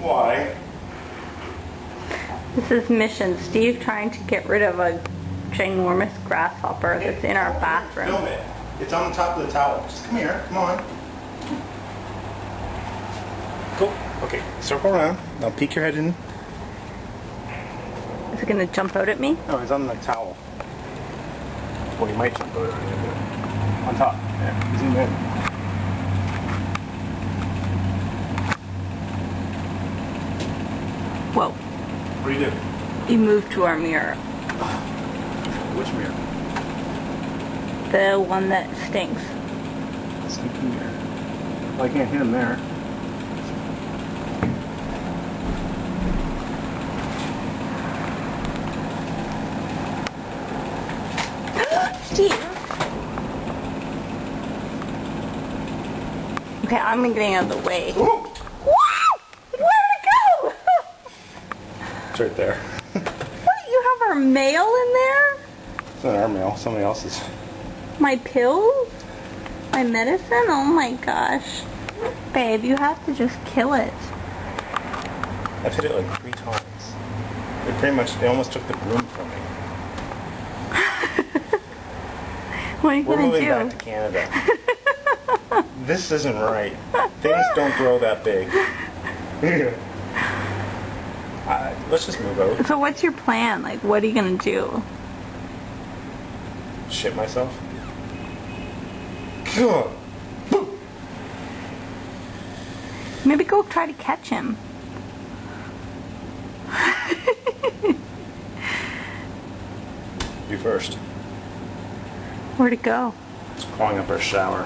Why? This is mission Steve trying to get rid of a ginormous grasshopper that's in our bathroom. Film it. It's on top of the towel. Just come here. Come on. Go. Okay. Circle around. Now peek your head in. Is it gonna jump out at me? No, he's on the towel. Well, he might jump out at you. On top. Yeah. Zoom in. Whoa. What do you do? He moved to our mirror. Which mirror? The one that stinks. Stinky mirror. Well, I can't hit him there. Steve. Okay, I'm getting out of the way. Ooh. Wow! Where'd it go? It's right there. What, you have our mail in there? It's not our mail. Somebody else's. My pills? My medicine? Oh my gosh. Babe, you have to just kill it. I've hit it like 3 times. They almost took the broom from me. What are you We're gonna moving do? back to Canada. This isn't right. Things don't grow that big. Let's just move out. So what's your plan? Like, what are you gonna do? Shit myself. God. Maybe go try to catch him. You first. Where'd it go? It's crawling up our shower.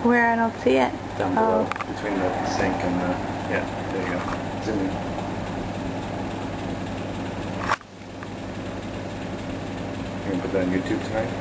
Where? I don't see it. Down below. Between the sink and the... Yeah, there you go. Zoom in. You gonna put that on YouTube tonight?